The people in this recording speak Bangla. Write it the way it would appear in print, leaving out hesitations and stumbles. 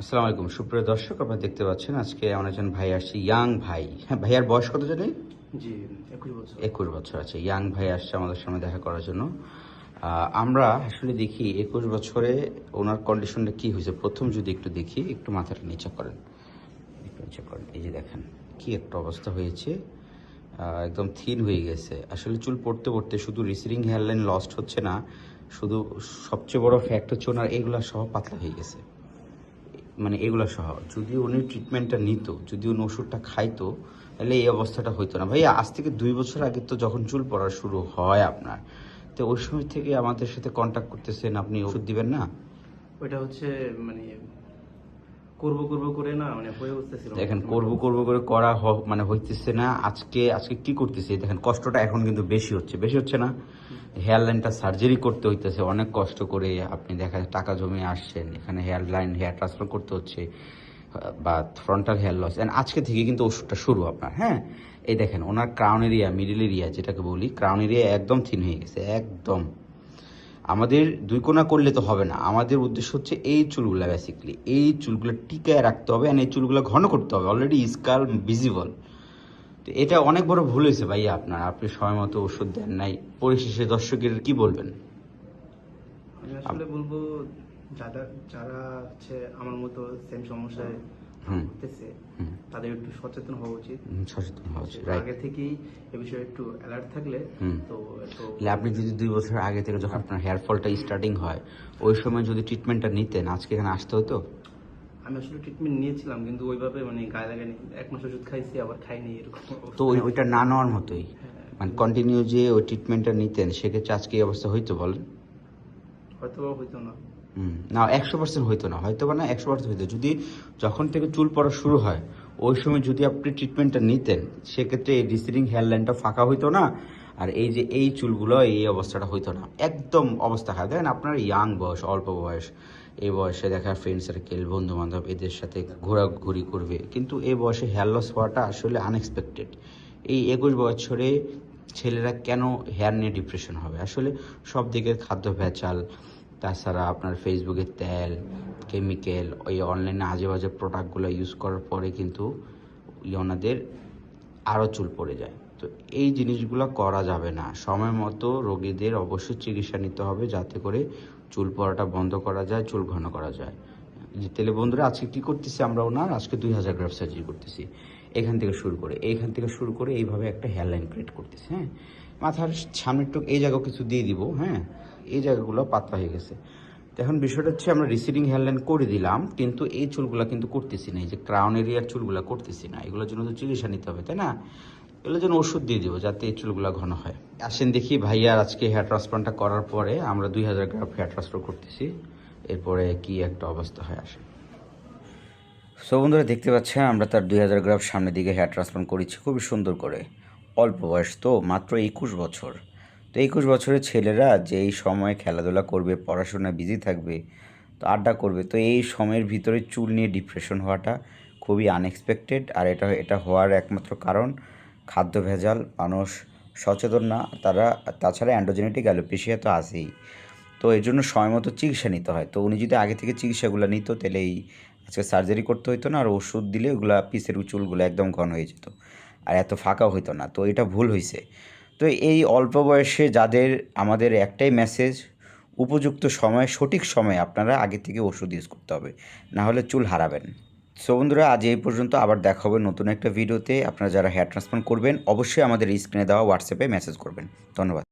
আসসালামু আলাইকুম সুপ্রিয় দর্শক, আপনারা দেখতে পাচ্ছেন আজকে আমার একজন ভাই আসছে, ইয়াং ভাই। হ্যাঁ, ভাইয়ার বয়স কত জানি? জি, 21 বছর। 21 বছর আছে। ইয়াং ভাই আসছে আমাদের সামনে দেখা করার জন্য। আমরা আসলে দেখি 21 বছরে ওনার কন্ডিশনটা কি হয়েছে। প্রথম যদি একটু দেখি, একটু মাথাটা নিচে করেন, একটু নিচে করেন। এই যে দেখেন কি একটা অবস্থা হয়েছে, একদম থিন হয়ে গেছে। আসলে চুল পড়তে পড়তে শুধু রিসিডিং হেয়ারলাইন লস্ট হচ্ছে না, শুধু সবচেয়ে বড় ফ্যাক্ট হচ্ছে ওনার এগুলা সহ পাতলা হয়ে গেছে। মানে এগুলো সহ যদি উনি ট্রিটমেন্টটা নিত, যদি উনি ওষুধটা খাইতো, তাহলে এই অবস্থাটা হইতো না। ভাই আজ থেকে 2 বছর আগে তো যখন চুল পড়া শুরু হয় আপনার, তো ওই সময় থেকে আমাদের সাথে কন্ট্যাক্ট করতেছেন, আপনি ওষুধ দিবেন না? ওইটা হচ্ছে মানে করব করব করে না মানে হয়ে উঠতেছিল না। দেখেন করবো করবো করে করা মানে হইতেছে না। আজকে আজকে কি করতেছে দেখেন, কষ্টটা এখন কিন্তু বেশি হচ্ছে, বেশি হচ্ছে না? হেয়ার লাইনটা সার্জারি করতে হইতেছে অনেক কষ্ট করে। আপনি দেখা যায় টাকা জমিয়ে আসছেন, এখানে হেয়ার লাইন হেয়ার ট্রান্সফার করতে হচ্ছে, বা ফ্রন্টাল হেয়ার লস। এন্ড আজকে থেকে কিন্তু ওষুধটা শুরু আপনার। হ্যাঁ, এই দেখেন ওনার ক্রাউন এরিয়া, মিডিল এরিয়া যেটাকে বলি, ক্রাউন এরিয়া একদম থিন হয়ে গেছে একদম। আমাদের দুই কোনা করলে তো হবে না, আমাদের উদ্দেশ্য হচ্ছে এই চুলগুলো, বেসিক্যালি এই চুলগুলো টিকায় রাখতে হবে, আর এই চুলগুলো ঘন করতে হবে। Already skull visible. তো এটা অনেক বড় ভুল হয়েছে ভাইয়া আপনার, আপনি সময় মতো ওষুধ দেন নাই। পরিশেষে দর্শকের কি বলবেন? আমি আসলে বলবো যারা যারা হচ্ছে আমার মতো সেম সমস্যায় ভুগতেছে তাদের একটু সচেতন হওয়া উচিত। সচেতন হওয়া উচিত, আগে থেকেই এ বিষয়ে একটু অ্যালার্ট থাকলে তো আপনি যদি 2 বছর আগে থেকে, যখন আপনার হেয়ার ফলটা স্টার্টিং হয়, ওই সময় যদি ট্রিটমেন্টটা নিতেন, আজকে এখানে আসতে হতো? আমি আসলে ট্রিটমেন্ট নিয়েছিলাম কিন্তু ওইভাবে মানে গায়ে লাগানি, 1 মাস ওষুধ খাইছি আবার খাইনি এরকম তো ওইটা না নেওয়ার মতোই, মানে কন্টিনিউ যে ওই ট্রিটমেন্টটা নিতেন, সেক্ষেত্রে আজকে এই অবস্থা হইতো বলেন? হয়তো হইতো না। না, 100% হইতো না, হয়তো বা না, 100% হইতো যদি যখন থেকে চুল পড়া শুরু হয় ওই সময় যদি আপনি ট্রিটমেন্টটা নিতেন, সেক্ষেত্রে এই রিসিডিং হেয়ার লাইনটা ফাঁকা হইতো না, আর এই যে এই চুলগুলো, এই অবস্থাটা হইতো না। একদম অবস্থা খারাপ। দেখেন আপনার ইয়াং বয়স, অল্প বয়স, এই বয়সে দেখা ফ্রেন্ড সার্কেল, বন্ধু বান্ধব এদের সাথে ঘোরাঘুরি করবে, কিন্তু এই বয়সে হেয়ার লস হওয়াটা আসলে আনএক্সপেক্টেড। এই 21 বছরে ছেলেরা কেন হেয়ার নিয়ে ডিপ্রেশন হবে? আসলে সব দিকের খাদ্য ভেজাল, তাছাড়া আপনার ফেসবুকে তেল, কেমিক্যাল, ওই অনলাইনে আজে বাজে প্রোডাক্টগুলো ইউজ করার পরে কিন্তু ওনাদের আরও চুল পড়ে যায়। তো এই জিনিসগুলো করা যাবে না। সময় মতো রোগীদের অবশ্যই চিকিৎসা নিতে হবে, যাতে করে চুল পড়াটা বন্ধ করা যায়, চুল ঘন করা যায়। যে তেলে বন্ধুরা, আজকে কি করতেছি আমরা, ওনার আজকে 2000 গ্রাফ সার্জারি করতেছি। এইখান থেকে শুরু করে এইভাবে একটা হেয়ারলাইন ক্রিয়েট করতেছি। হ্যাঁ, মাথার সামনে একটু এই জায়গাও কিছু দিয়ে দিব। হ্যাঁ, এই জায়গাগুলো পাতলা হয়ে গেছে। তো এখন বিষয়টা হচ্ছে, আমরা রিসিডিং হেয়ারলাইন করে দিলাম, কিন্তু এই চুলগুলো কিন্তু করতেছি না, এই যে ক্রাউন এরিয়ার চুলগুলো করতেছি না। এগুলোর জন্য তো চিকিৎসা নিতে হবে, তাই না? এগুলোর জন্য ওষুধ দিয়ে দিব যাতে এই চুলগুলো ঘন হয়। আসেন দেখি ভাইয়ার আজকে হেয়ার ট্রান্সপ্লান্টটা করার পরে আমরা 2000 গ্রাফ হেয়ার ট্রান্সফার করতেছি, এরপরে কি একটা অবস্থা হয় আসে। সো বন্ধুরা দেখতে পাচ্ছেন, আমরা তার 2000 গ্রাফ সামনের দিকে হেয়ার ট্রান্সপ্লান্ট করেছি খুবই সুন্দর করে। অল্প বয়স তো, মাত্র 21 বছর। তো 21 বছরের ছেলেরা যে এই সময় খেলাধুলা করবে, পড়াশোনায় বিজি থাকবে, তো আড্ডা করবে, তো এই সময়ের ভিতরে চুল নিয়ে ডিপ্রেশন হওয়াটা খুবই আনএক্সপেক্টেড। আর এটা হওয়ার একমাত্র কারণ খাদ্য ভেজাল, মানুষ সচেতন না তারা, তাছাড়া অ্যান্ড্রোজেনেটিক অ্যালোপেশিয়া তো আছেই। তো এই জন্য সময় মতো চিকিৎসা নিতে হয়। তো উনি যদি আগে থেকে চিকিৎসাগুলো নিত, তাহলে এই আজকে সার্জারি করতে হতো না, আর ওষুধ দিলে ওগুলা পিসের চুলগুলো একদম ঘন হয়ে যেত, আর এত ফাঁকা হতো না। তো এটা ভুল হয়েছে। তো এই অল্প বয়সে যাদের, আমাদের একটাই মেসেজ, উপযুক্ত সময়, সঠিক সময়ে আপনারা আগে থেকে ওষুধ ইউজ করতে হবে, না হলে চুল হারাবেন। সো বন্ধুরা, আজ এই পর্যন্ত। আবার দেখা হবে নতুন একটা ভিডিওতে। আপনারা যারা হেয়ার ট্রান্সপ্লান্ট করবেন, অবশ্যই আমাদের স্ক্রিনে দেওয়া হোয়াটসঅ্যাপে মেসেজ করবেন। ধন্যবাদ।